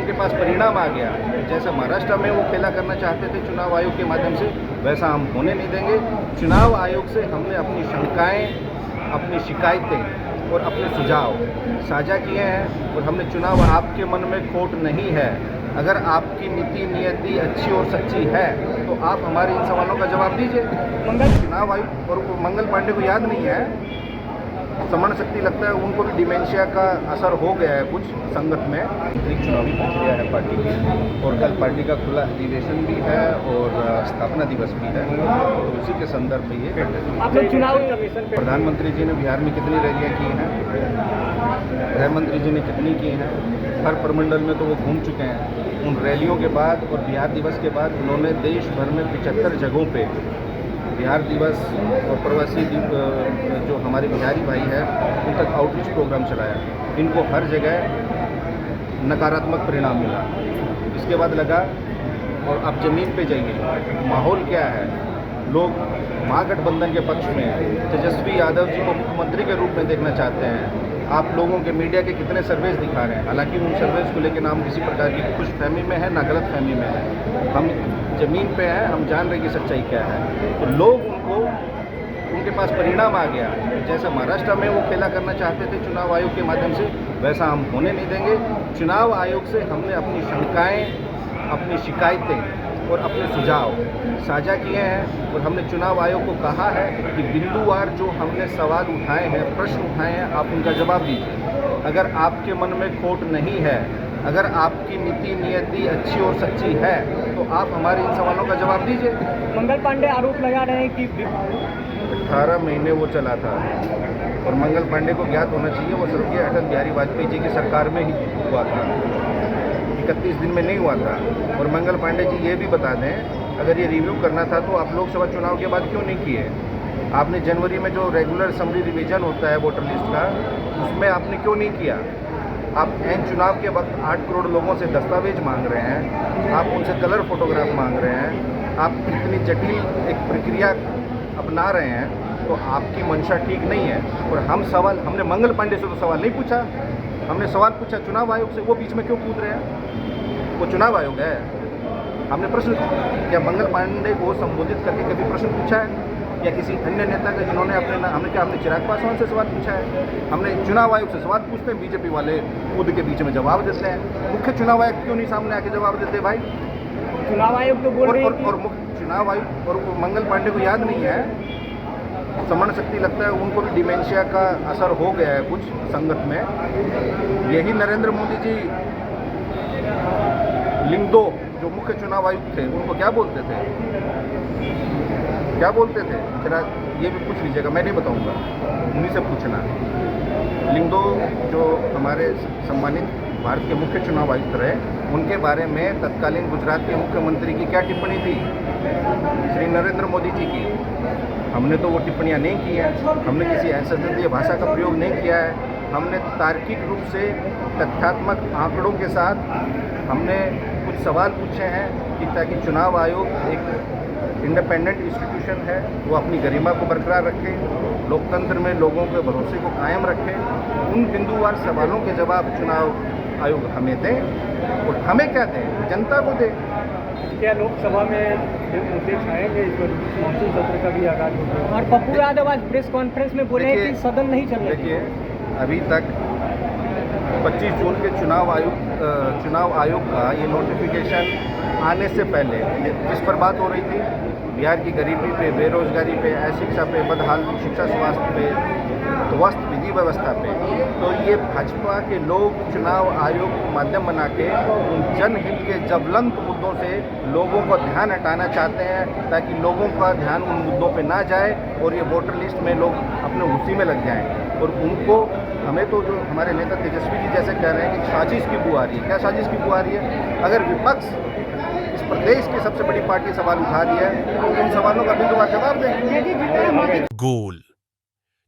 उनके पास परिणाम आ गया, जैसा महाराष्ट्र में वो खेला करना चाहते थे चुनाव आयोग के माध्यम से, वैसा हम होने नहीं देंगे। चुनाव आयोग से हमने अपनी शंकाएं, अपनी शिकायतें और अपने सुझाव साझा किए हैं और हमने चुनाव आपके मन में खोट नहीं है। अगर आपकी नीति नियति अच्छी और सच्ची है तो आप हमारे इन सवालों का जवाब दीजिए। चुनाव आयोग और मंगल पांडे को याद नहीं है, स्मरण शक्ति लगता है उनको भी डिमेंशिया का असर हो गया है कुछ संगत में। एक चुनावी प्रक्रिया है पार्टी की और कल पार्टी का खुला अधिवेशन भी है और स्थापना दिवस भी है, तो उसी के संदर्भ में ये आप लोग चुनाव प्रधानमंत्री जी ने बिहार में कितनी रैलियाँ की हैं, गृह मंत्री जी ने कितनी की हैं, हर प्रमंडल में तो वो घूम चुके हैं। उन रैलियों के बाद और बिहार दिवस के बाद उन्होंने देश भर में 75 जगहों पे बिहार दिवस और प्रवासी जो हमारे बिहारी भाई हैं उन तक आउटरीच प्रोग्राम चलाया। इनको हर जगह नकारात्मक परिणाम मिला। इसके बाद लगा और आप ज़मीन पे जाइए, माहौल क्या है। लोग महागठबंधन के पक्ष में तेजस्वी यादव जी को मुख्यमंत्री के रूप में देखना चाहते हैं। आप लोगों के मीडिया के कितने सर्वेस दिखा रहे हैं, हालांकि उन सर्वेस को लेकर हम किसी प्रकार की खुशफहमी में है ना गलतफहमी में है। हम ज़मीन पे हैं, हम जान रहे हैं कि सच्चाई क्या है। तो लोग उनके पास परिणाम आ गया, जैसा महाराष्ट्र में वो खेला करना चाहते थे चुनाव आयोग के माध्यम से, वैसा हम होने नहीं देंगे। चुनाव आयोग से हमने अपनी शंकाएं, अपनी शिकायतें और अपने सुझाव साझा किए हैं और हमने चुनाव आयोग को कहा है कि बिंदुवार जो हमने सवाल उठाए हैं, प्रश्न उठाए हैं, आप उनका जवाब दीजिए। अगर आपके मन में खोट नहीं है, अगर आपकी नीति नियति अच्छी और सच्ची है तो आप हमारे इन सवालों का जवाब दीजिए। मंगल पांडे आरोप लगा रहे हैं कि 18 महीने वो चला था और मंगल पांडे को ज्ञात होना चाहिए वो स्वर्गीय अटल बिहारी वाजपेयी जी की सरकार में ही हुआ था, 31 दिन में नहीं हुआ था। और मंगल पांडे जी ये भी बता दें, अगर ये रिव्यू करना था तो आप लोकसभा चुनाव के बाद क्यों नहीं किए? आपने जनवरी में जो रेगुलर समरी रिवीजन होता है वोटर लिस्ट का, उसमें आपने क्यों नहीं किया? आप एन चुनाव के वक्त 8 करोड़ लोगों से दस्तावेज मांग रहे हैं, आप उनसे कलर फोटोग्राफ मांग रहे हैं, आप इतनी जटिल एक प्रक्रिया अपना रहे हैं, तो आपकी मंशा ठीक नहीं है। और हमने मंगल पांडे से तो सवाल नहीं पूछा, हमने सवाल पूछा चुनाव आयोग से, वो बीच में क्यों कूद रहे हैं? वो चुनाव आयोग है। हमने प्रश्न क्या मंगल पांडे को संबोधित करके कभी प्रश्न पूछा है या किसी अन्य नेता का जिन्होंने हमने चिराग पासवान से सवाल पूछा है? हमने चुनाव आयोग से सवाल पूछते हैं, बीजेपी वाले कूद के बीच में जवाब देते हैं। मुख्य चुनाव आयोग क्यों नहीं सामने आके जवाब देते भाई? चुनाव आयोग तो बोल रहे हैं और मुख्य चुनाव आयोग और मंगल पांडे को याद नहीं है, स्मरण शक्ति लगता है उनको भी डिमेंशिया का असर हो गया है कुछ संगत में। यही नरेंद्र मोदी जी लिंगदो जो मुख्य चुनाव आयुक्त थे उनको क्या बोलते थे, क्या बोलते थे? जरा ये भी पूछ लीजिएगा, मैं नहीं बताऊंगा, उन्हीं से पूछना। लिंगदो जो हमारे सम्मानित भारत के मुख्य चुनाव आयुक्त रहे, उनके बारे में तत्कालीन गुजरात के मुख्यमंत्री की क्या टिप्पणी थी? श्री नरेंद्र मोदी जी की। हमने तो वो टिप्पणियां नहीं की हैं, हमने किसी असंसदीय भाषा का प्रयोग नहीं किया है। हमने तार्किक रूप से तथ्यात्मक आंकड़ों के साथ हमने कुछ सवाल पूछे हैं कि ताकि चुनाव आयोग एक इंडिपेंडेंट इंस्टीट्यूशन है, वो अपनी गरिमा को बरकरार रखे, लोकतंत्र में लोगों के भरोसे को कायम रखे। उन बिंदुवार सवालों के जवाब चुनाव आयोग हमें दें और हमें क्या दें, जनता को दें। क्या लोकसभा में मुद्दे छाएंगे? इस पर मानसून सत्र का भी आगाज हो गया और पप्पू यादव आज प्रेस कॉन्फ्रेंस में बोले कि सदन नहीं चल रहा। देखिए, अभी तक 25 जून के चुनाव आयोग का ये नोटिफिकेशन आने से पहले जिस पर बात हो रही थी, बिहार की गरीबी पे, बेरोजगारी पे, अशिक्षा पे, बदहाल शिक्षा स्वास्थ्य पे, ध्वस्त विधि व्यवस्था पे, तो ये भाजपा के लोग चुनाव आयोग को माध्यम बना के उन जनहित के ज्वलंत मुद्दों से लोगों को ध्यान हटाना चाहते हैं, ताकि लोगों का ध्यान उन मुद्दों पे ना जाए और ये वोटर लिस्ट में लोग अपने उसी में लग जाएं। और उनको हमें तो जो हमारे नेता तेजस्वी जी जैसे कह रहे हैं कि साजिश की बू आ रही है। क्या साजिश की बू आ रही है? अगर विपक्ष इस प्रदेश की सबसे बड़ी पार्टी सवाल उठा रही है तो उन सवालों का बिंदुवार जवाब दें। गोल,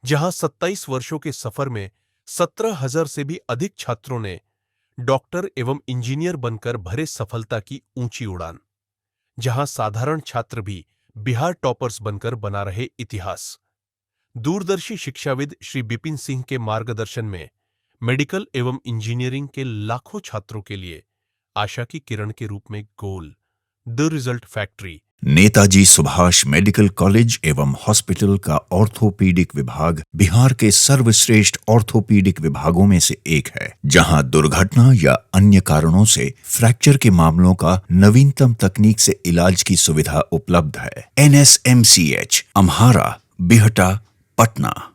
जहां 27 वर्षों के सफर में 17,000 से भी अधिक छात्रों ने डॉक्टर एवं इंजीनियर बनकर भरे सफलता की ऊंची उड़ान, जहां साधारण छात्र भी बिहार टॉपर्स बनकर बना रहे इतिहास। दूरदर्शी शिक्षाविद श्री बिपिन सिंह के मार्गदर्शन में मेडिकल एवं इंजीनियरिंग के लाखों छात्रों के लिए आशा की किरण के रूप में goal the result factory. Netaji Subhash medical college एवं हॉस्पिटल का ऑर्थोपीडिक विभाग बिहार के सर्वश्रेष्ठ ऑर्थोपीडिक विभागों में से एक है, जहां दुर्घटना या अन्य कारणों से फ्रैक्चर के मामलों का नवीनतम तकनीक से इलाज की सुविधा उपलब्ध है। NSMCH, अम्हारा, बिहटा, पटना।